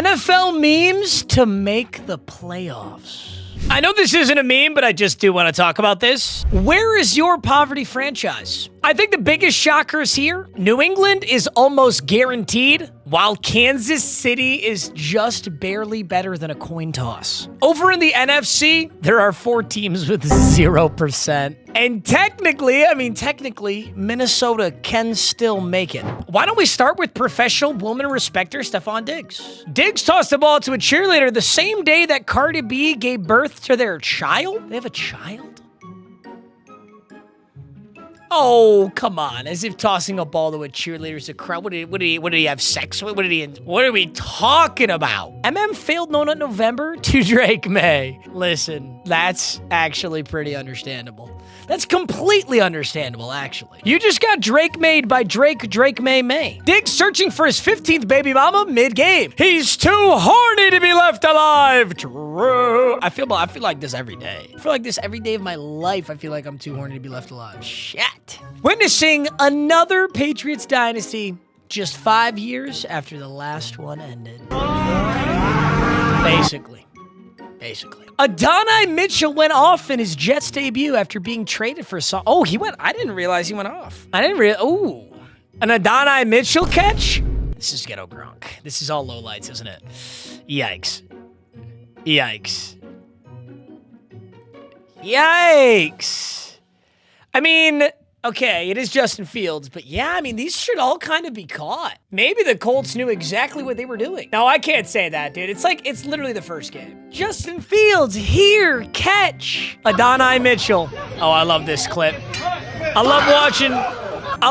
NFL memes to make the playoffs. I know this isn't a meme, but I just do want to talk about this. Where is your poverty franchise? I think the biggest shockers here, New England is almost guaranteed, while Kansas City is just barely better than a coin toss. Over in the NFC, there are 4 teams with 0%. And technically, Minnesota can still make it. Why don't we start with professional woman respecter Stephon Diggs? Diggs tossed the ball to a cheerleader the same day that Cardi B gave birth to their child? They have a child? Oh, come on. As if tossing a ball to a cheerleader is a crowd. What did he have sex with? What are we talking about? failed No Nut November to Drake Maye. Listen, that's actually pretty understandable. That's completely understandable, actually. You just got Drake made by Drake Maye. Diggs searching for his 15th baby mama mid-game. He's too horny to be left alive. True. I feel like this every day. I feel like this every day of my life. I feel like I'm too horny to be left alive. Shit. Witnessing another Patriots dynasty just 5 years after the last one ended. Basically. Adonai Mitchell went off in his Jets debut after being traded for some. Oh, he went. I didn't realize he went off. Ooh. An Adonai Mitchell catch? This is ghetto Gronk. This is all lowlights, isn't it? Yikes. I mean, okay, it is Justin Fields, but yeah, I mean, these should all kind of be caught. Maybe the Colts knew exactly what they were doing. No, I can't say that, dude. It's literally the first game. Justin Fields, here, catch. Adonai Mitchell. Oh, I love this clip. I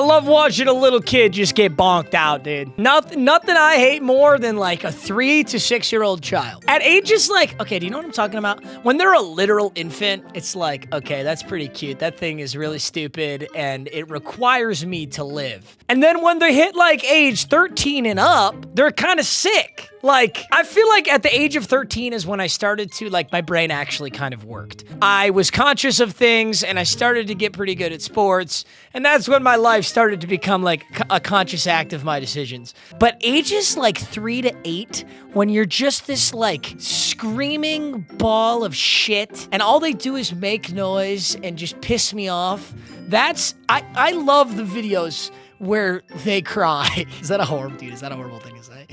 love watching a little kid just get bonked out, dude. Nothing I hate more than like a 3 to 6 year old child. At ages like, okay, do you know what I'm talking about? When they're a literal infant, it's like, okay, that's pretty cute. That thing is really stupid and it requires me to live. And then when they hit like age 13 and up, they're kind of sick. Like, I feel like at the age of 13 is when I started to, like, my brain actually kind of worked. I was conscious of things, and I started to get pretty good at sports, and that's when my life started to become, like, a conscious act of my decisions. But ages, like, 3 to 8, when you're just this, like, screaming ball of shit, and all they do is make noise and just piss me off, I love the videos where they cry. Is that a horrible thing to say?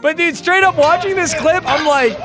But dude, straight up watching this clip, I'm like,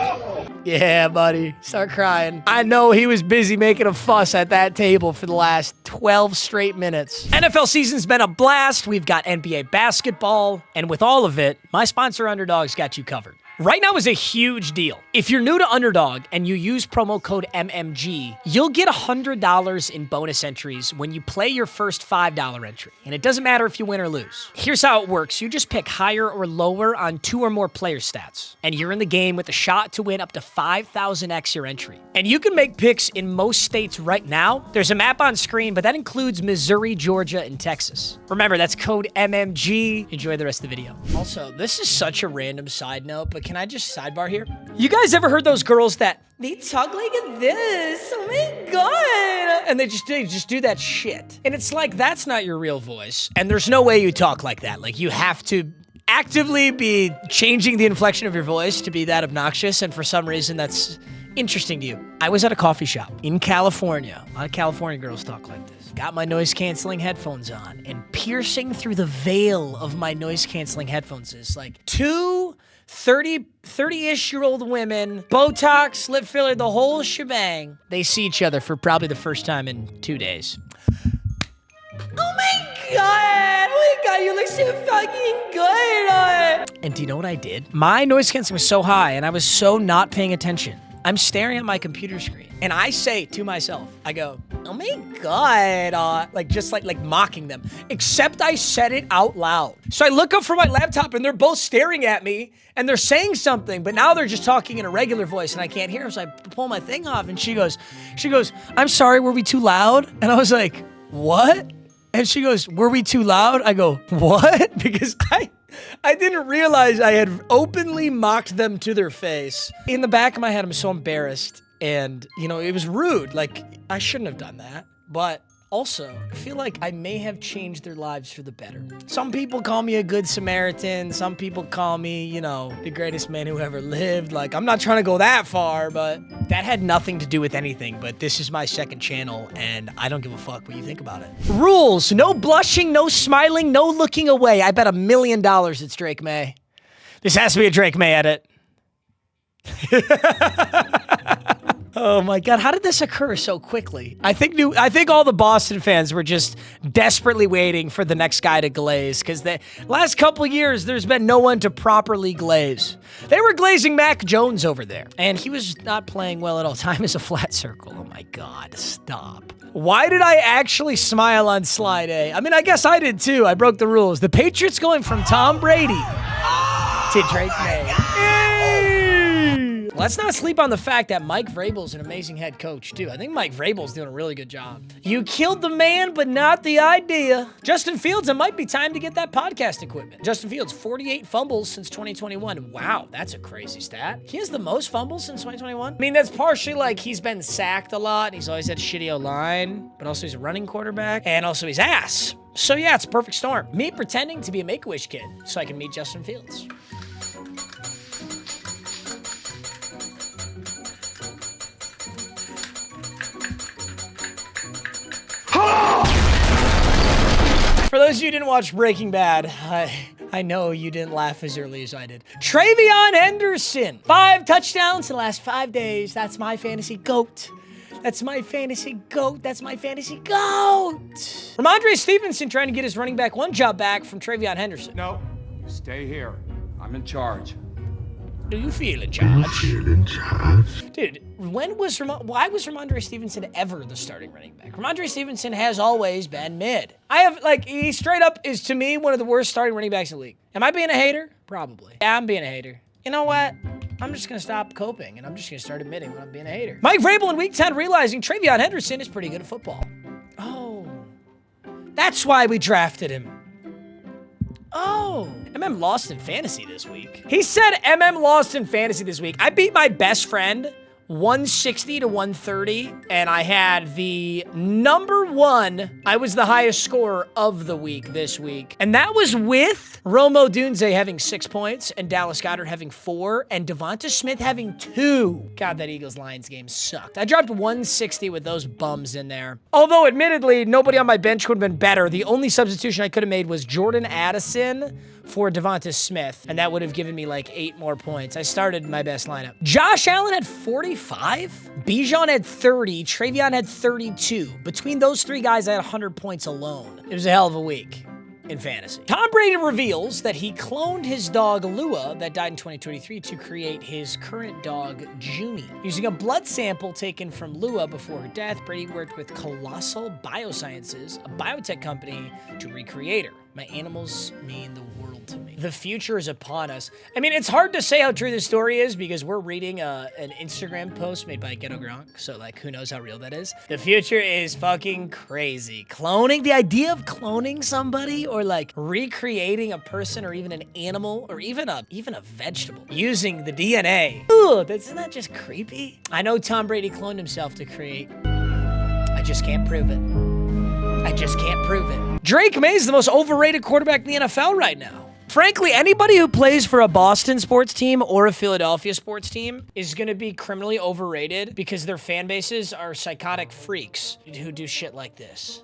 yeah, buddy, start crying. I know he was busy making a fuss at that table for the last 12 straight minutes. NFL season's been a blast. We've got NBA basketball, and with all of it, my sponsor Underdog's got you covered. Right now is a huge deal. If you're new to Underdog and you use promo code MMG, you'll get $100 in bonus entries when you play your first $5 entry. And it doesn't matter if you win or lose. Here's how it works. You just pick higher or lower on 2 or more player stats. And you're in the game with a shot to win up to 5,000x your entry. And you can make picks in most states right now. There's a map on screen, but that includes Missouri, Georgia, and Texas. Remember, that's code MMG. Enjoy the rest of the video. Also, this is such a random side note, but can I just sidebar here? You guys ever heard those girls that they talk like this? Oh my God. And they just do that shit. And it's like, that's not your real voice. And there's no way you talk like that. Like, you have to actively be changing the inflection of your voice to be that obnoxious. And for some reason, that's interesting to you. I was at a coffee shop in California. A lot of California girls talk like this. Got my noise-canceling headphones on, and piercing through the veil of my noise-canceling headphones is like 30-ish-year-old women, Botox, lip filler, the whole shebang. They see each other for probably the first time in 2 days. Oh my God, you look so fucking good. And do you know what I did? My noise canceling was so high, and I was so not paying attention. I'm staring at my computer screen, and I say to myself, I go, oh my God, like mocking them, except I said it out loud. So I look up from my laptop, and they're both staring at me, and they're saying something, but now they're just talking in a regular voice, and I can't hear them, so I pull my thing off, and she goes, I'm sorry, were we too loud? And I was like, what? And she goes, were we too loud? I go, what? Because I didn't realize I had openly mocked them to their face. In the back of my head, I'm so embarrassed. And, you know, it was rude. Like, I shouldn't have done that. But Also, I feel like I may have changed their lives for the better. Some people call me a good Samaritan. Some people call me, you know, the greatest man who ever lived. Like, I'm not trying to go that far, but that had nothing to do with anything. But this is my second channel, and I don't give a fuck what you think about it. Rules: no blushing, no smiling, no looking away. I bet $1 million it's Drake Maye. This has to be a Drake Maye edit. Oh my God, how did this occur so quickly? I think all the Boston fans were just desperately waiting for the next guy to glaze, because the last couple years, there's been no one to properly glaze. They were glazing Mac Jones over there, and he was not playing well at all. Time is a flat circle. Oh my God, stop. Why did I actually smile on slide A? I mean, I guess I did too. I broke the rules. The Patriots going from Tom Brady to Drake Maye. Let's not sleep on the fact that Mike Vrabel's an amazing head coach, too. I think Mike Vrabel's doing a really good job. You killed the man, but not the idea. Justin Fields, it might be time to get that podcast equipment. Justin Fields, 48 fumbles since 2021. Wow, that's a crazy stat. He has the most fumbles since 2021. I mean, that's partially like he's been sacked a lot, and he's always had a shitty O-line, but also he's a running quarterback, and also he's ass. So yeah, it's a perfect storm. Me pretending to be a Make-A-Wish kid so I can meet Justin Fields. For those of you who didn't watch Breaking Bad, I know you didn't laugh as early as I did. TreVeyon Henderson, 5 touchdowns in the last 5 days. That's my fantasy GOAT. That's my fantasy GOAT. That's my fantasy GOAT. Ramondre Stevenson trying to get his running back 1 job back from TreVeyon Henderson. No, you stay here. I'm in charge. Do you feel in charge? Dude, why was Ramondre Stevenson ever the starting running back? Ramondre Stevenson has always been mid. He straight up is, to me, one of the worst starting running backs in the league. Am I being a hater? Probably. Yeah, I'm being a hater. You know what? I'm just going to stop coping, and I'm just going to start admitting when I'm being a hater. Mike Vrabel in Week 10 realizing TreVeyon Henderson is pretty good at football. Oh. That's why we drafted him. Oh, MM lost in fantasy this week. He said MM lost in fantasy this week. I beat my best friend 160 to 130, and I had the number 1. I was the highest scorer of the week this week, and that was with Romo Dunze having 6 points and Dallas Goedert having 4 and Devonta Smith having 2. God, that Eagles-Lions game sucked. I dropped 160 with those bums in there. Although, admittedly, nobody on my bench would have been better. The only substitution I could have made was Jordan Addison for Devonta Smith, and that would have given me like 8 more points. I started my best lineup. Josh Allen had 45, Bijan had 30, TreVeyon had 32. Between those 3 guys, I had 100 points alone. It was a hell of a week in fantasy. Tom Brady reveals that he cloned his dog Lua that died in 2023 to create his current dog Junie. Using a blood sample taken from Lua before her death, Brady worked with Colossal Biosciences, a biotech company, to recreate her. My animals mean the world to me. The future is upon us. I mean, it's hard to say how true this story is because we're reading an Instagram post made by Ghetto Gronk, so like, who knows how real that is. The future is fucking crazy. Cloning, the idea of cloning somebody or like recreating a person or even an animal or even a vegetable using the DNA. Ooh, isn't that just creepy? I know Tom Brady cloned himself to create. I just can't prove it. I just can't prove it. Drake Maye is the most overrated quarterback in the NFL right now. Frankly, anybody who plays for a Boston sports team or a Philadelphia sports team is going to be criminally overrated because their fan bases are psychotic freaks who do shit like this.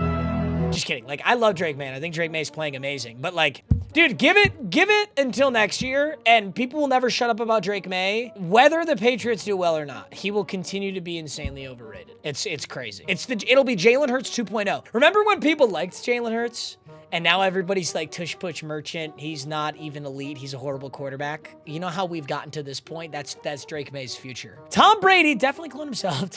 Just kidding. Like, I love Drake Maye. I think Drake Maye's playing amazing. But like, dude, give it until next year, and people will never shut up about Drake Maye. Whether the Patriots do well or not, he will continue to be insanely overrated. It's crazy. It'll be Jalen Hurts 2.0. Remember when people liked Jalen Hurts? And now everybody's like tush-push merchant. He's not even elite. He's a horrible quarterback. You know how we've gotten to this point? That's Drake Maye's future. Tom Brady definitely cloned himself.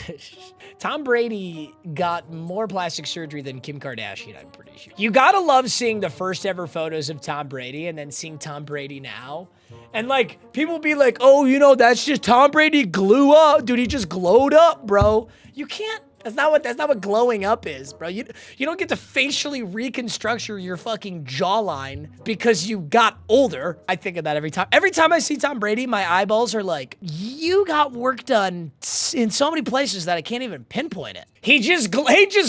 Tom Brady got more plastic surgery than Kim Kardashian, I'm pretty sure. You gotta love seeing the first ever photos of Tom Brady and then seeing Tom Brady now. And like, people be like, oh, you know, that's just Tom Brady glue up. Dude, he just glowed up, bro. You can't. That's not what glowing up is, bro. You don't get to facially reconstruct your fucking jawline because you got older. I think of that every time. Every time I see Tom Brady, my eyeballs are like, you got work done in so many places that I can't even pinpoint it. He just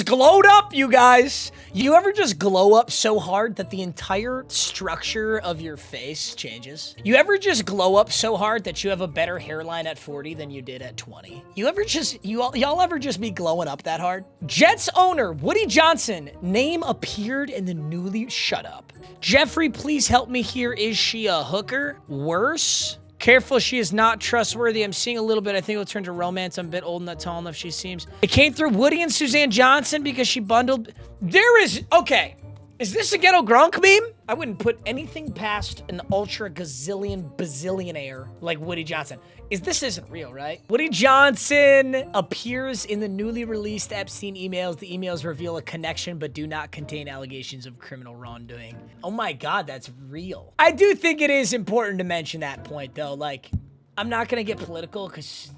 glowed up, you guys. You ever just glow up so hard that the entire structure of your face changes? You ever just glow up so hard that you have a better hairline at 40 than you did at 20? You ever just, y'all ever just be glowing up that hard? Jets owner Woody Johnson, name appeared in the newly, shut up. Jeffrey, please help me here. Is she a hooker? Worse? Careful, she is not trustworthy. I'm seeing a little bit. I think it'll turn to romance. I'm a bit old and not tall enough, she seems. It came through Woody and Suzanne Johnson because she bundled. There is, okay. Is this a ghetto Gronk meme? I wouldn't put anything past an ultra gazillion bazillionaire like Woody Johnson. This isn't real, right? Woody Johnson appears in the newly released Epstein emails. The emails reveal a connection but do not contain allegations of criminal wrongdoing. Oh my God, that's real. I do think it is important to mention that point though. Like, I'm not gonna get political because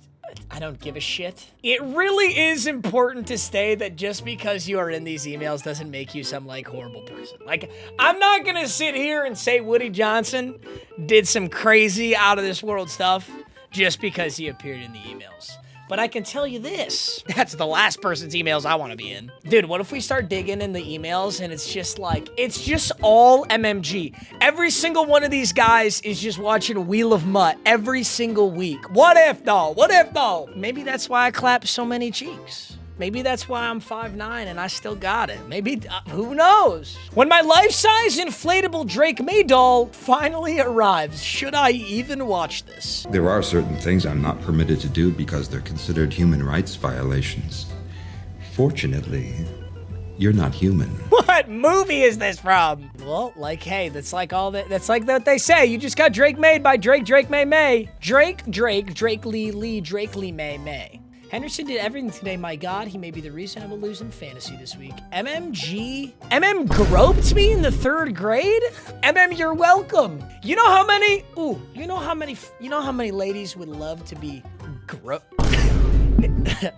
I don't give a shit. It really is important to say that just because you are in these emails doesn't make you some like horrible person. Like, I'm not gonna sit here and say Woody Johnson did some crazy out of this world stuff just because he appeared in the emails. But I can tell you this, that's the last person's emails I want to be in. Dude, what if we start digging in the emails and it's just like, it's just all MMG. Every single one of these guys is just watching Wheel of Mutt every single week. What if though? What if though? Maybe that's why I clap so many cheeks. Maybe that's why I'm 5'9" and I still got it. Maybe, who knows? When my life-size inflatable Drake May doll finally arrives, should I even watch this? There are certain things I'm not permitted to do because they're considered human rights violations. Fortunately, you're not human. What movie is this from? Well, like, hey, that's like all that, that's like what they say. You just got Drake made by Drake May. Drake Lee May. Henderson did everything today. My God, he may be the reason I will lose in fantasy this week. MM groped me in the 3rd grade? MM, you're welcome. You know how many, you know how many ladies would love to be groped?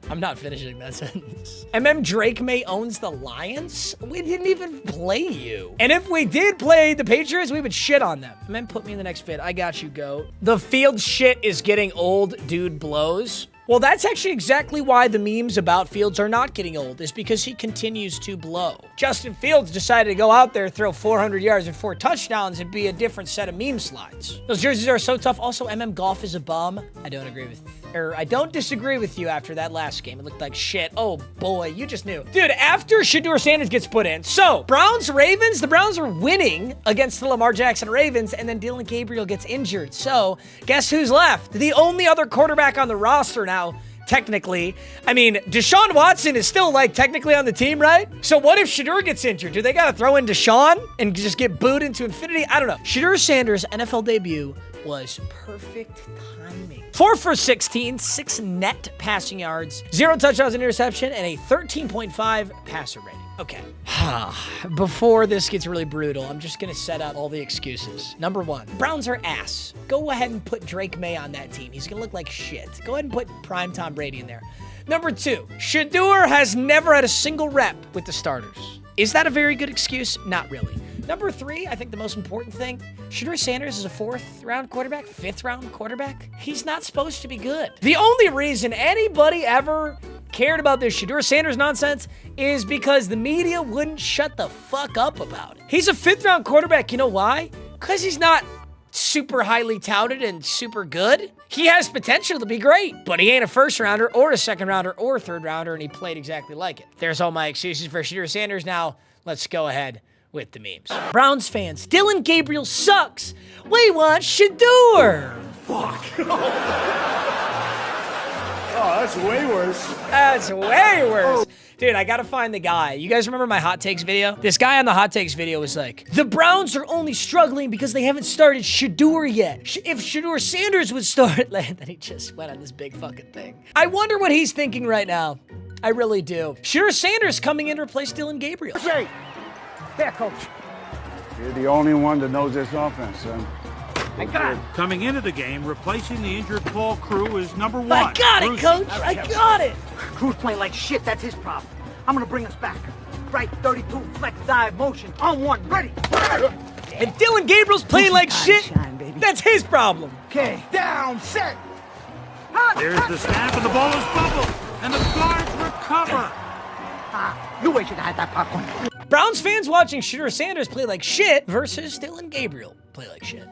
I'm not finishing that sentence. Drake May owns the Lions? We didn't even play you. And if we did play the Patriots, we would shit on them. Put me in the next vid. I got you, go. The field shit is getting old, dude blows. Well, that's actually exactly why the memes about Fields are not getting old, is because he continues to blow. Justin Fields decided to go out there, throw 400 yards and 4 touchdowns and be a different set of meme slides. Those jerseys are so tough. Also, Golf is a bum. I don't disagree with you after that last game. It looked like shit. Oh boy, you just knew. Dude, after Shedeur Sanders gets put in, so Browns-Ravens, the Browns are winning against the Lamar Jackson Ravens, and then Dylan Gabriel gets injured. So guess who's left? The only other quarterback on the roster now, technically. I mean, Deshaun Watson is still, like, technically on the team, right? So what if Shedeur gets injured? Do they gotta throw in Deshaun and just get booed into infinity? I don't know. Shedeur Sanders' NFL debut was perfect timing. 4 for 16, 6 net passing yards, 0 touchdowns and interception, and a 13.5 passer rating. Okay. Before this gets really brutal, I'm just gonna set up all the excuses. Number 1, Browns are ass. Go ahead and put Drake May on that team. He's gonna look like shit. Go ahead and put prime Tom Brady in there. Number 2, Shedeur has never had a single rep with the starters. Is that a very good excuse? Not really. Number 3, I think the most important thing, Shedeur Sanders is a 4th round quarterback, 5th round quarterback. He's not supposed to be good. The only reason anybody ever cared about this Shedeur Sanders nonsense is because the media wouldn't shut the fuck up about it. He's a 5th round quarterback. You know why? Because he's not super highly touted and super good. He has potential to be great, but he ain't a 1st rounder or a 2nd rounder or a 3rd rounder, and he played exactly like it. There's all my excuses for Shedeur Sanders. Now, let's go ahead with the memes. Browns fans, Dylan Gabriel sucks. We want Shedeur. Fuck. Oh, that's way worse. That's way worse. Dude, I gotta find the guy. You guys remember my hot takes video? This guy on the hot takes video was like, the Browns are only struggling because they haven't started Shedeur yet. If Shedeur Sanders would start, then he just went on this big fucking thing. I wonder what he's thinking right now. I really do. Shedeur Sanders coming in to replace Dylan Gabriel. Hey, there, coach. You're the only one that knows this offense, son. I got it. Coming into the game, replacing the injured Paul Crew is number 1. I got it, coach. I got it. Crew's playing like shit. That's his problem. I'm gonna bring us back. Right 32, flex dive motion. On 1, ready. If Dylan Gabriel's playing like shit, shine, baby. that's his problem. Okay, down, set. There's the snap, and the ball is bubbled, and the guards recover. You wish you'd had that popcorn. Browns fans watching Shedeur Sanders play like shit versus Dillon Gabriel play like shit.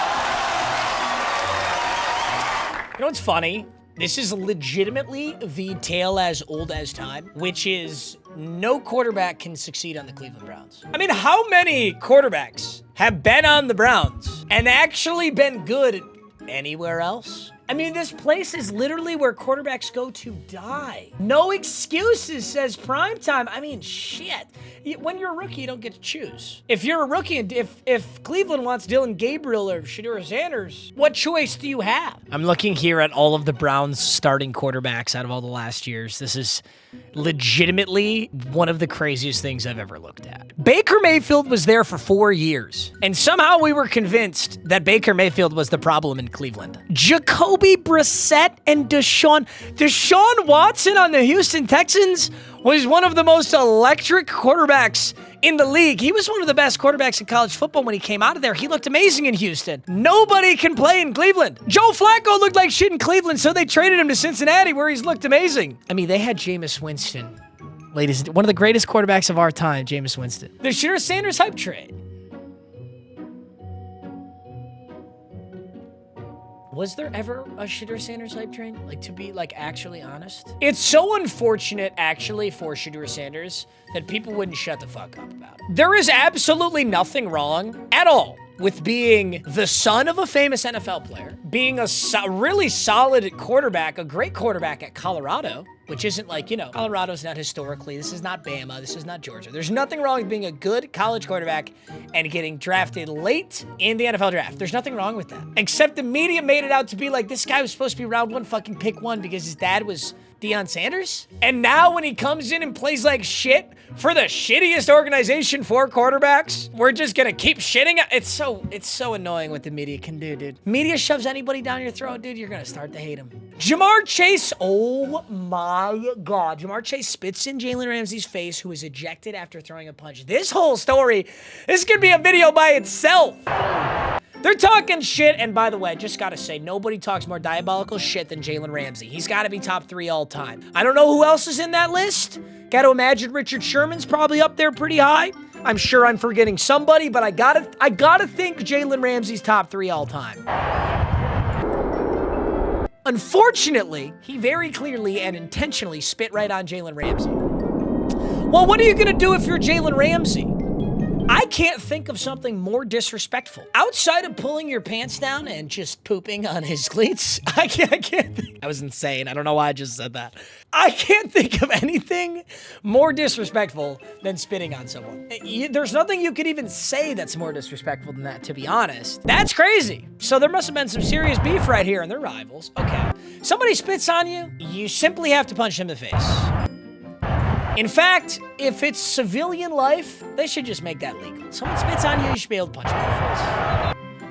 You know what's funny? This is legitimately the tale as old as time, which is no quarterback can succeed on the Cleveland Browns. I mean, how many quarterbacks have been on the Browns and actually been good anywhere else? I mean, this place is literally where quarterbacks go to die. No excuses, says Primetime. I mean, shit. When you're a rookie, you don't get to choose. If you're a rookie, and if Cleveland wants Dillon Gabriel or Shedeur Sanders, what choice do you have? I'm looking here at all of the Browns starting quarterbacks out of all the last years. This is legitimately one of the craziest things I've ever looked at. Baker Mayfield was there for 4 years, and somehow we were convinced that Baker Mayfield was the problem in Cleveland. Jacoby Brissett and Deshaun Watson on the Houston Texans was one of the most electric quarterbacks in the league. He was one of the best quarterbacks in college football when he came out of there. He looked amazing in Houston. Nobody can play in Cleveland. Joe Flacco looked like shit in Cleveland, so they traded him to Cincinnati where he's looked amazing. I mean, they had Jameis Winston. Ladies, one of the greatest quarterbacks of our time, Jameis Winston. The Shedeur Sanders hype trade. Was there ever a Shedeur Sanders hype train? Like, to be, like, actually honest? It's so unfortunate, actually, for Shedeur Sanders that people wouldn't shut the fuck up about it. There is absolutely nothing wrong at all with being the son of a famous NFL player, being a really solid quarterback, a great quarterback at Colorado, which isn't like, you know, Colorado's not historically, this is not Bama, this is not Georgia. There's nothing wrong with being a good college quarterback and getting drafted late in the NFL draft. There's nothing wrong with that. Except the media made it out to be like, this guy was supposed to be round one fucking pick one because his dad was Deion Sanders. And now when he comes in and plays like shit for the shittiest organization for quarterbacks, we're just gonna keep shitting. It's so annoying what the media can do, dude. Media shoves anybody down your throat, dude, you're gonna start to hate him. Jamar Chase, oh my God. Jamar Chase spits in Jalen Ramsey's face, who was ejected after throwing a punch. This whole story, this could be a video by itself. They're talking shit, and by the way, just gotta say, nobody talks more diabolical shit than Jalen Ramsey. He's gotta be top 3 all time. I don't know who else is in that list. Gotta imagine Richard Sherman's probably up there pretty high. I'm sure I'm forgetting somebody, but I gotta think Jalen Ramsey's top 3 all time. Unfortunately, he very clearly and intentionally spit right on Jalen Ramsey. Well, what are you gonna do if you're Jalen Ramsey? I can't think of something more disrespectful. Outside of pulling your pants down and just pooping on his cleats, I can't think. That was insane. I don't know why I just said that. I can't think of anything more disrespectful than spitting on someone. There's nothing you could even say that's more disrespectful than that, to be honest. That's crazy. So there must have been some serious beef right here, and they're rivals. Okay. Somebody spits on you, you simply have to punch him in the face. In fact, if it's civilian life, they should just make that legal. Someone spits on you, you should be able to punch him in the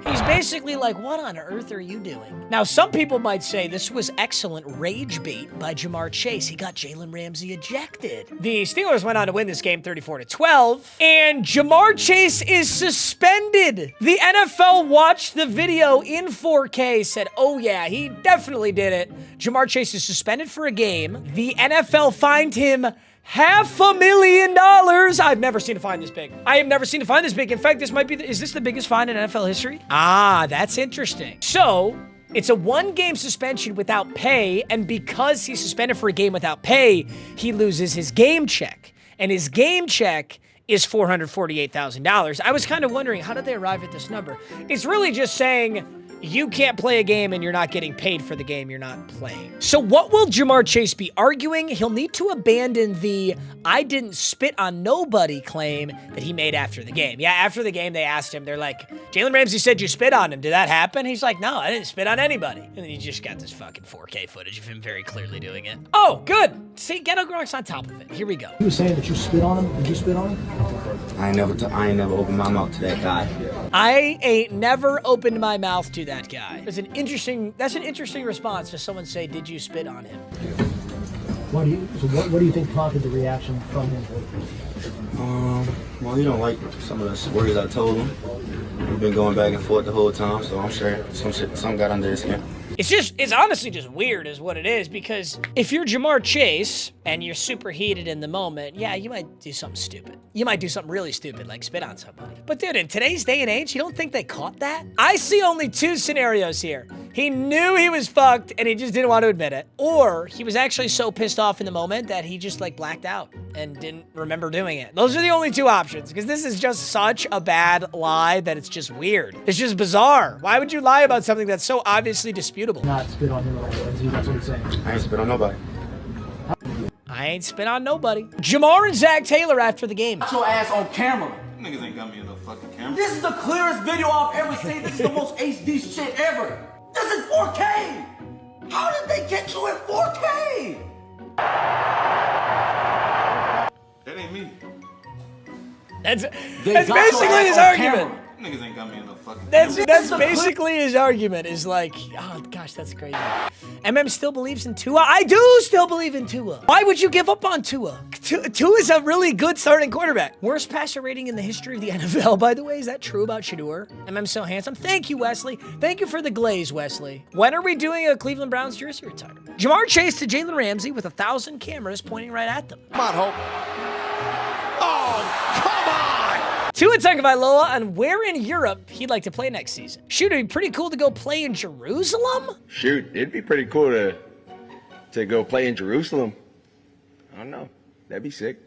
face. He's basically like, what on earth are you doing? Now, some people might say this was excellent rage bait by Jamar Chase. He got Jalen Ramsey ejected. The Steelers went on to win this game 34-12, and Jamar Chase is suspended. The NFL watched the video in 4K, said, oh yeah, he definitely did it. Jamar Chase is suspended for a game. The NFL fined him $500,000. I've never seen a fine this big. I have never seen a fine this big. In fact, this might be, is this the biggest fine in NFL history? Ah, that's interesting. So, it's a 1-game suspension without pay, and because he's suspended for a game without pay, he loses his game check. And his game check is $448,000. I was kind of wondering, how did they arrive at this number? It's really just saying, you can't play a game and you're not getting paid for the game you're not playing. So what will Jamar Chase be arguing? He'll need to abandon the I didn't spit on nobody claim that he made after the game. Yeah, after the game, they asked him, they're like, Jalen Ramsey said you spit on him. Did that happen? He's like, no, I didn't spit on anybody. And then he just got this fucking 4K footage of him very clearly doing it. Oh, good. See, Ghetto Gronk's on top of it. Here we go. You were saying that you spit on him? Did you spit on him? I ain't never opened my mouth to that guy. I ain't never opened my mouth to that guy. That's an interesting response to someone say, did you spit on him? What do you think prompted the reaction from him? Well, he don't like some of the words I told him. We've been going back and forth the whole time, so I'm sure some got under his skin. It's honestly just weird is what it is, because if you're Jamar Chase and you're super heated in the moment, yeah, you might do something stupid. You might do something really stupid, like spit on somebody. But dude, in today's day and age, you don't think they caught that? I see only two scenarios here. He knew he was fucked and he just didn't want to admit it. Or he was actually so pissed off in the moment that he just like blacked out and didn't remember doing it. Those are the only two options, because this is just such a bad lie that it's just weird. It's just bizarre. Why would you lie about something that's so obviously disputable? Not spit on him, that's what he's saying. I ain't spit on nobody. I ain't spit on nobody. Jamar and Zach Taylor after the game. Your ass on camera. Niggas ain't got me in no fucking camera. This is the clearest video I've ever seen. This is the most HD shit ever. This is 4K. How did they get you in 4K? That ain't me. That's basically his argument. Niggas ain't got me in no fucking That's basically his argument, is like, oh gosh, that's crazy. MM still believes in Tua. I do still believe in Tua. Why would you give up on Tua? Tua is a really good starting quarterback. Worst passer rating in the history of the NFL, by the way. Is that true about Shador? MM so handsome. Thank you, Wesley. Thank you for the glaze, Wesley. When are we doing a Cleveland Browns jersey retirement? Jamar Chase to Jalen Ramsey with 1,000 cameras pointing right at them. Come on, Hope. Oh, come on! Tua Tagovailoa on where in Europe he'd like to play next season. Shoot, it'd be pretty cool to go play in Jerusalem? Shoot, it'd be pretty cool to go play in Jerusalem. I don't know. That'd be sick.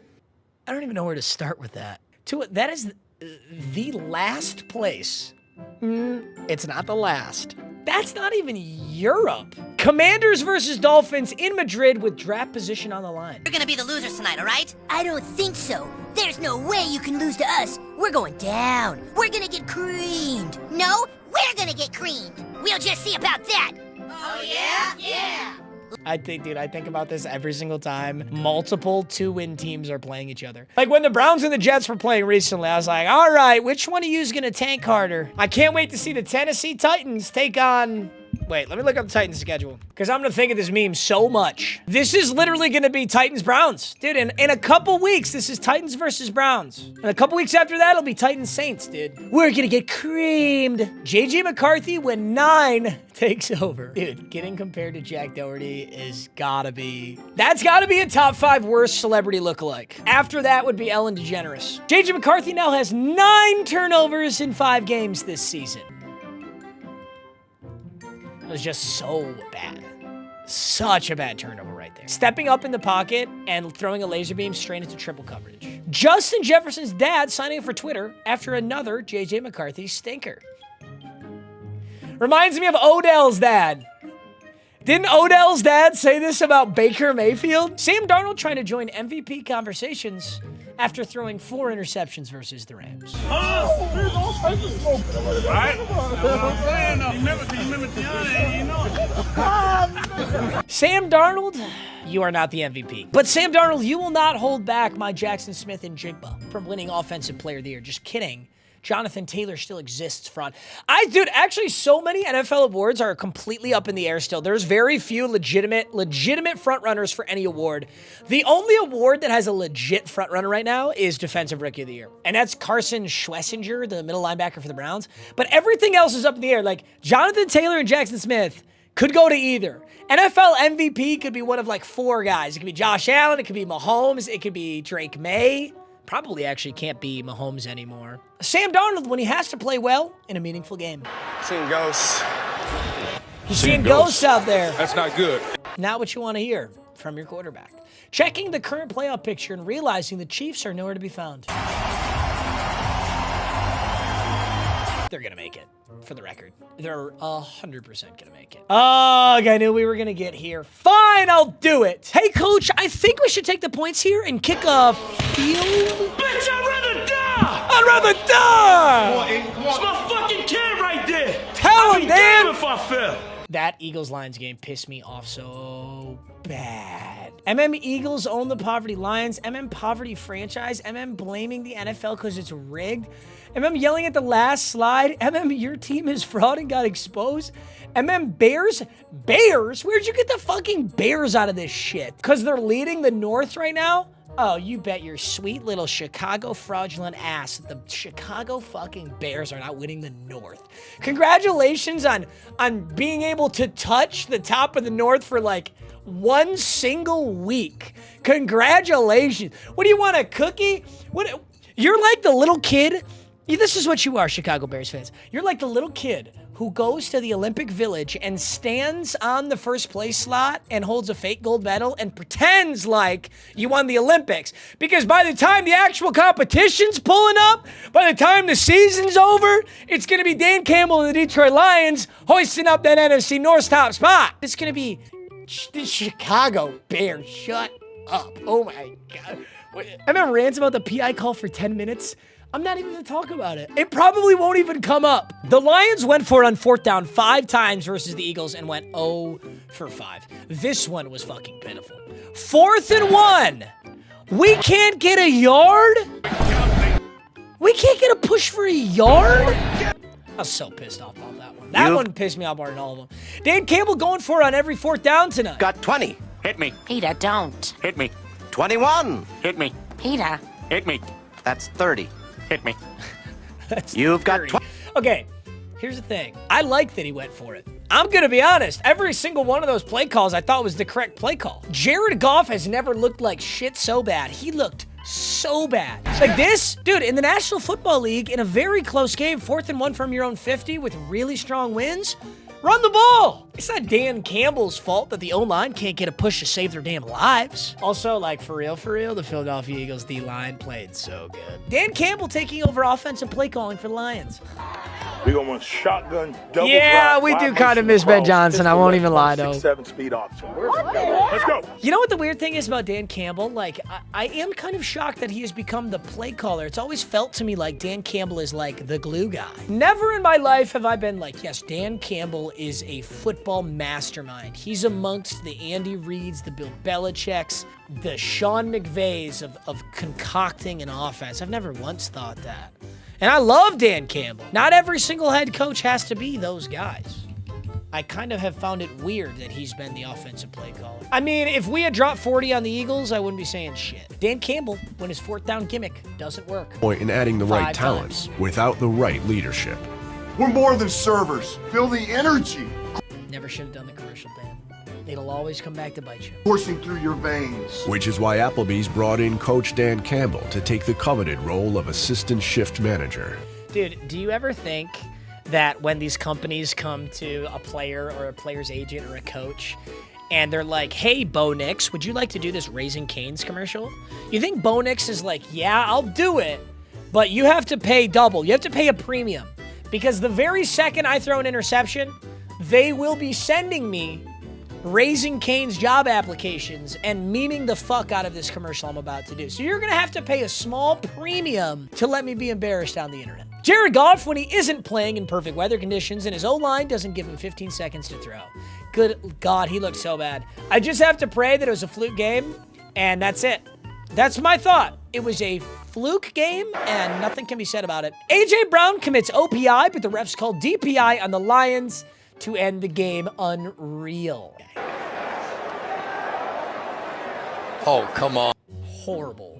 I don't even know where to start with that. Tua, that is the last place. It's not the last. That's not even Europe. Commanders versus Dolphins in Madrid with draft position on the line. You're gonna be the losers tonight, all right? I don't think so. There's no way you can lose to us. We're going down. We're gonna get creamed. No, we're gonna get creamed. We'll just see about that. Oh, yeah? Yeah. I think about this every single time multiple 2-win teams are playing each other. Like when the Browns and the Jets were playing recently, I was like, all right, which one of you is going to tank harder? I can't wait to see the Tennessee Titans take on... Wait, let me look up the Titans schedule, because I'm going to think of this meme so much. This is literally going to be Titans-Browns. Dude, in a couple weeks, this is Titans versus Browns. And a couple weeks after that, it'll be Titans-Saints, dude. We're going to get creamed. JJ McCarthy when 9 takes over. Dude, getting compared to Jack Doherty is gotta be... That's gotta be a top 5 worst celebrity lookalike. After that would be Ellen DeGeneres. JJ McCarthy now has 9 turnovers in 5 games this season. It was just so bad. Such a bad turnover right there. Stepping up in the pocket and throwing a laser beam straight into triple coverage. Justin Jefferson's dad signing up for Twitter after another JJ McCarthy stinker. Reminds me of Odell's dad. Didn't Odell's dad say this about Baker Mayfield? Sam Darnold trying to join MVP conversations after throwing 4 interceptions versus the Rams. Oh, there's all types of smoke. Right? That's what I'm saying, though. Remember Tiana, you know. Sam Darnold, you are not the MVP. But Sam Darnold, you will not hold back my Jackson Smith and Jigba from winning Offensive Player of the Year. Just kidding. Jonathan Taylor still exists, fraud. Dude, actually, so many NFL awards are completely up in the air still. There's very few legitimate frontrunners for any award. The only award that has a legit frontrunner right now is Defensive Rookie of the Year. And that's Carson Schwessinger, the middle linebacker for the Browns. But everything else is up in the air. Like, Jonathan Taylor and Jackson Smith could go to either. NFL MVP could be one of like 4 guys. It could be Josh Allen, it could be Mahomes, it could be Drake Maye. Probably actually can't be Mahomes anymore. Sam Darnold when he has to play well in a meaningful game. Seeing ghosts. He's seeing ghosts out there. That's not good. Not what you want to hear from your quarterback. Checking the current playoff picture and realizing the Chiefs are nowhere to be found. They're going to make it, for the record. They're 100% going to make it. Ugh, I knew we were going to get here. Fine, I'll do it. Hey, coach, I think we should take the points here and kick a field. Bitch, I'd rather die! I'd rather die! Come on. It's my fucking kid right there! Tell him, damn Dan! if I fell! That Eagles-Lions game pissed me off so bad. Eagles own the Poverty Lions. Poverty franchise. blaming the NFL because it's rigged. Yelling at the last slide. Your team is fraud and got exposed. Bears? Bears? Where'd you get the fucking Bears out of this shit? Because they're leading the North right now? Oh, you bet your sweet little Chicago fraudulent ass that the Chicago fucking Bears are not winning the North. Congratulations on being able to touch the top of the North for like one single week. Congratulations. What do you want, a cookie? What? You're like the little kid. This is what you are, Chicago Bears fans. You're like the little kid who goes to the Olympic Village and stands on the first place slot and holds a fake gold medal and pretends like you won the Olympics. Because by the time the actual competition's pulling up, by the time the season's over, it's going to be Dan Campbell and the Detroit Lions hoisting up that NFC North top spot. It's going to be the Chicago Bears. Shut up. Oh my God. I remember rants about the PI call for 10 minutes. I'm not even going to talk about it. It probably won't even come up. The Lions went for it on 4th down 5 times versus the Eagles and went 0 for 5. This one was fucking pitiful. 4th and 1. We can't get a yard? We can't get a push for a yard? I was so pissed off about that one. That one pissed me off more than all of them. Dan Campbell going for it on every 4th down tonight. Got 20. Hit me. Peter, don't. Hit me. 21. Hit me. Peter. Hit me. That's 30. Hit me. You've got 20. Okay, here's the thing. I like that he went for it. I'm going to be honest. Every single one of those play calls I thought was the correct play call. Jared Goff has never looked like shit so bad. He looked so bad. Like this, dude, in the National Football League, in a very close game, 4th and 1 from your own 50 with really strong wins, run the ball. It's not Dan Campbell's fault that the O-line can't get a push to save their damn lives. Also, like, for real, the Philadelphia Eagles D-line played so good. Dan Campbell taking over offensive play calling for the Lions. We're going to want shotgun, double yeah, drop, we do kind of miss Ben Johnson. I won't even lie, though. 6-7 speed option. Let's go. You know what the weird thing is about Dan Campbell? Like, I am kind of shocked that he has become the play caller. It's always felt to me like Dan Campbell is like the glue guy. Never in my life have I been like, yes, Dan Campbell is a football mastermind. He's amongst the Andy Reids, the Bill Belichicks, the Sean McVays of concocting an offense. I've never once thought that. And I love Dan Campbell. Not every single head coach has to be those guys. I kind of have found it weird that he's been the offensive play caller. I mean, if we had dropped 40 on the Eagles, I wouldn't be saying shit. Dan Campbell, when his 4th down gimmick doesn't work. Point in adding the right 5 talents times. without the right leadership. We're more than servers. Feel the energy Never should have done the commercial, Dan. It'll always come back to bite you. coursing through your veins. Which is why Applebee's brought in Coach Dan Campbell to take the coveted role of assistant shift manager. Dude, do you ever think that when these companies come to a player or a player's agent or a coach and they're like, hey, Bo Nix, would you like to do this Raising Cane's commercial? You think Bo Nix is like, yeah, I'll do it, but you have to pay double. You have to pay a premium because the very second I throw an interception, they will be sending me Raising Cane's job applications and memeing the fuck out of this commercial I'm about to do. So you're going to have to pay a small premium to let me be embarrassed on the internet. Jared Goff, when he isn't playing in perfect weather conditions and his O-line doesn't give him 15 seconds to throw. Good God, he looked so bad. I just have to pray that it was a fluke game, and that's it. That's my thought. It was a fluke game, and nothing can be said about it. A.J. Brown commits OPI, but the refs called DPI on the Lions to end the game. Unreal. Oh, come on. Horrible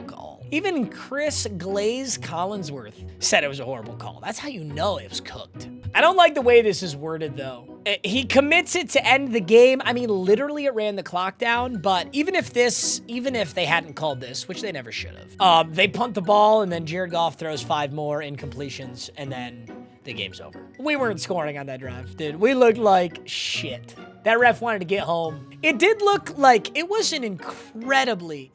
call. Even Chris Glaze Collinsworth said it was a horrible call. That's how you know it was cooked. I don't like the way this is worded, though. He commits it to end the game. I mean, literally it ran the clock down, but even if they hadn't called this, which they never should have, they punt the ball, and then Jared Goff throws 5 more incompletions, and then the game's over. We weren't scoring on that drive, dude. We looked like shit. That ref wanted to get home. It did look like it was an incredibly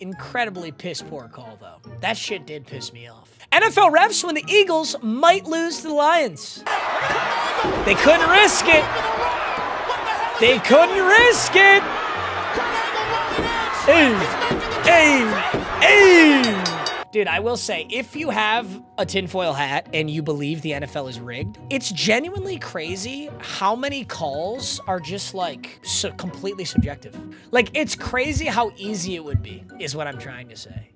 piss poor call, though. That shit did piss me off. NFL refs when the Eagles might lose to the Lions. They couldn't risk it. They couldn't risk it. Hey. Dude, I will say, if you have a tinfoil hat and you believe the NFL is rigged, it's genuinely crazy how many calls are just like completely subjective. Like, it's crazy how easy it would be, is what I'm trying to say.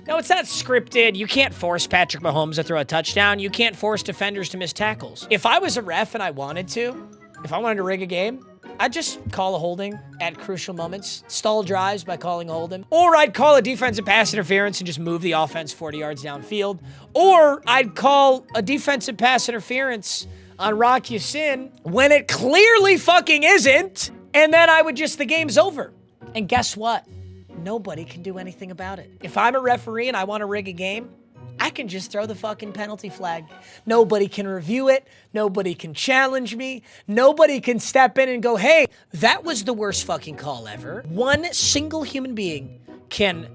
No, it's not scripted. You can't force Patrick Mahomes to throw a touchdown. You can't force defenders to miss tackles. If I was a ref and I wanted to rig a game, I'd just call a holding at crucial moments, stall drives by calling a holding, or I'd call a defensive pass interference and just move the offense 40 yards downfield, or I'd call a defensive pass interference on Rock Ya-Sin when it clearly fucking isn't, and then the game's over. And guess what? Nobody can do anything about it. If I'm a referee and I want to rig a game, I can just throw the fucking penalty flag. Nobody can review it. Nobody can challenge me. Nobody can step in and go, hey, that was the worst fucking call ever. One single human being can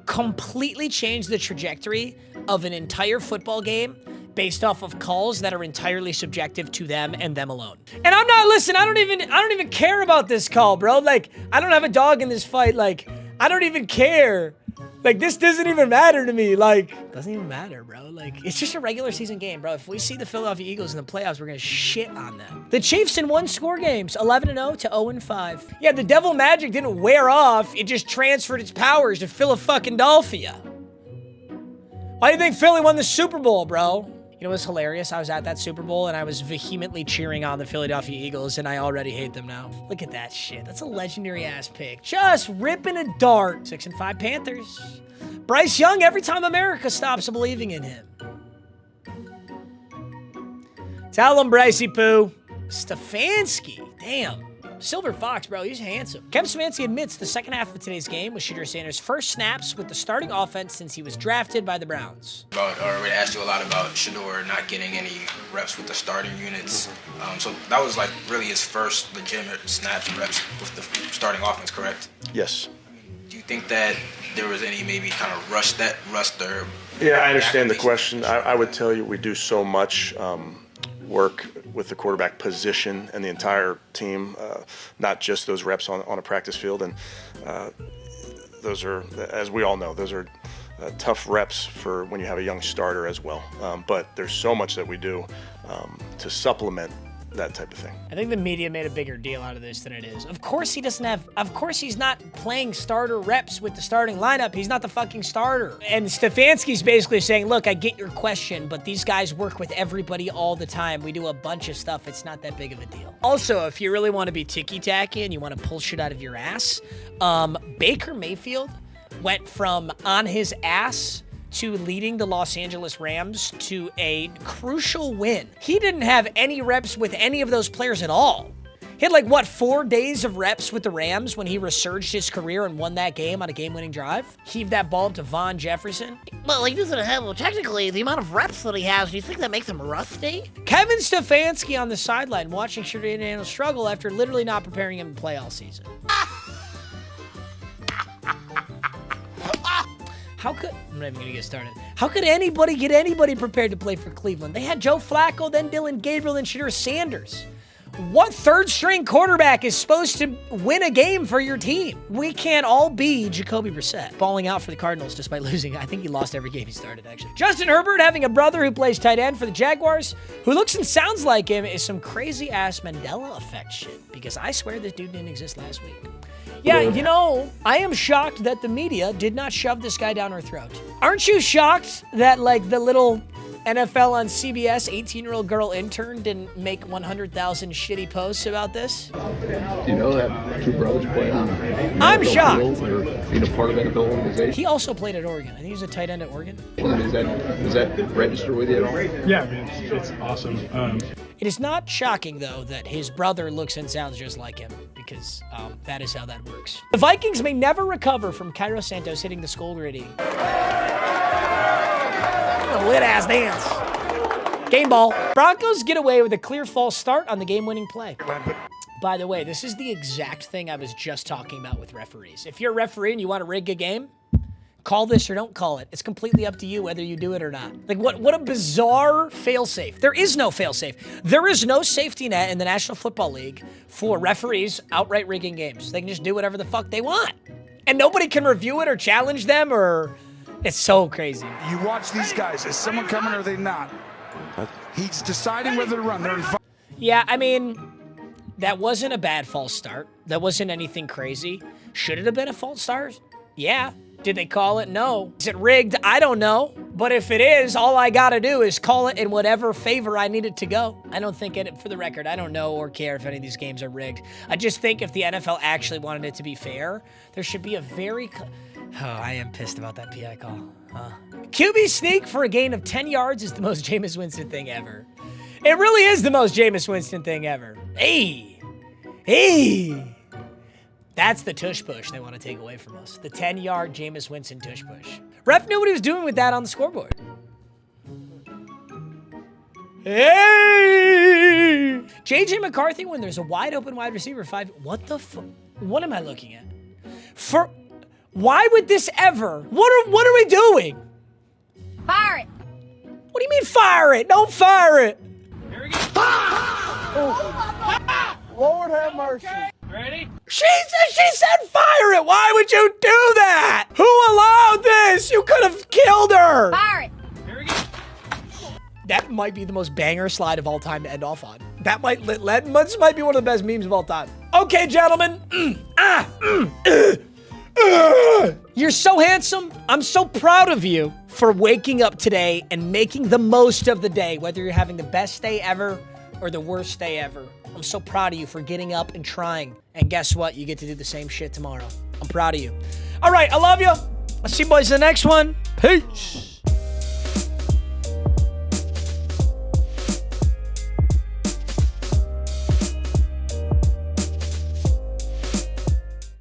completely change the trajectory of an entire football game based off of calls that are entirely subjective to them and them alone. And I'm not, listen, I don't even care about this call, bro. Like, I don't have a dog in this fight. Like, I don't even care. Like, this doesn't even matter to me. Like, doesn't even matter, bro. Like, it's just a regular season game, bro. If we see the Philadelphia Eagles in the playoffs, we're gonna shit on them. The Chiefs in 1-score games, 11-0 to 0-5. Yeah, the devil magic didn't wear off. It just transferred its powers to Philadelphia. Why do you think Philly won the Super Bowl, bro? You know what's hilarious? I was at that Super Bowl and I was vehemently cheering on the Philadelphia Eagles and I already hate them now. Look at that shit. That's a legendary ass pick. Just ripping a dart. 6-5 Panthers. Bryce Young, every time America stops believing in him. Tell him, Brycey Poo. Stefanski. Damn. Silver Fox, bro, he's handsome. Kevin Stefanski admits the second half of today's game was Shedeur Sanders' first snaps with the starting offense since he was drafted by the Browns. We asked you a lot about Shedeur not getting any reps with the starting units. So that was like really his first legitimate snaps and reps with the starting offense, correct? Yes. Do you think that there was any maybe kind of rust or... Yeah, I understand the question. I would tell you we do so much work with the quarterback position and the entire team, not just those reps on a practice field. And those are, as we all know, those are tough reps for when you have a young starter as well. But there's so much that we do to supplement that type of thing. I think the media made a bigger deal out of this than it is. Of course he's not playing starter reps with the starting lineup. He's not the fucking starter. And Stefanski's basically saying, look, I get your question, but these guys work with everybody all the time. We do a bunch of stuff. It's not that big of a deal. Also, if you really want to be ticky-tacky and you want to pull shit out of your ass, Baker Mayfield went from on his ass to leading the Los Angeles Rams to a crucial win. He didn't have any reps with any of those players at all. He had 4 days of reps with the Rams when he resurged his career and won that game on a game-winning drive. Heaved that ball up to Von Jefferson. Well, he doesn't have, technically, the amount of reps that he has, do you think that makes him rusty? Kevin Stefanski on the sideline watching Shedeur Sanders struggle after literally not preparing him to play all season. I'm not even gonna get started. How could anybody get anybody prepared to play for Cleveland? They had Joe Flacco, then Dylan Gabriel, then Shedeur Sanders. What third-string quarterback is supposed to win a game for your team? We can't all be Jacoby Brissett. Balling out for the Cardinals despite losing. I think he lost every game he started, actually. Justin Herbert having a brother who plays tight end for the Jaguars, who looks and sounds like him, is some crazy-ass Mandela effect shit, because I swear this dude didn't exist last week. Yeah, you know, I am shocked that the media did not shove this guy down our throat. Aren't you shocked that, the little NFL on CBS 18-year-old girl intern didn't make 100,000 shitty posts about this? Do you know that two brothers played on I'm shocked. Or being a part of NFL organization? He also played at Oregon. I think he was a tight end at Oregon. Does that register with you at all? Yeah, I mean, it's awesome. It is not shocking, though, that his brother looks and sounds just like him, because that is how that works. The Vikings may never recover from Cairo Santos hitting the skull gritty. A lit-ass dance. Game ball. Broncos get away with a clear false start on the game-winning play. By the way, this is the exact thing I was just talking about with referees. If you're a referee and you want to rig a game, call this or don't call it. It's completely up to you whether you do it or not. What a bizarre failsafe. There is no failsafe. There is no safety net in the National Football League for referees outright rigging games. They can just do whatever the fuck they want. And nobody can review it or challenge them or... It's so crazy. You watch these guys. Is someone coming or are they not? He's deciding whether to run. Yeah, I mean, that wasn't a bad false start. That wasn't anything crazy. Should it have been a false start? Yeah. Did they call it? No. Is it rigged? I don't know. But if it is, all I gotta do is call it in whatever favor I need it to go. I don't think for the record, I don't know or care if any of these games are rigged. I just think if the NFL actually wanted it to be fair, there should be a very... Oh, I am pissed about that PI call. QB sneak for a gain of 10 yards is the most Jameis Winston thing ever. It really is the most Jameis Winston thing ever. Hey! Hey! That's the tush push they want to take away from us. The 10-yard Jameis Winston tush push. Ref knew what he was doing with that on the scoreboard. Hey! J.J. McCarthy when there's a wide open wide receiver 5. What the fuck? What am I looking at? Why would this ever? What are we doing? Fire it. What do you mean fire it? Don't fire it. Here we go. Lord have mercy. Ready? She said fire it. Why would you do that? Who allowed this? You could have killed her. Fire it. Here we go. That might be the most banger slide of all time to end off on. This might be one of the best memes of all time. Okay, gentlemen. You're so handsome. I'm so proud of you for waking up today and making the most of the day, whether you're having the best day ever or the worst day ever. I'm so proud of you for getting up and trying. And guess what? You get to do the same shit tomorrow. I'm proud of you. All right, I love you. I'll see you boys in the next one. Peace.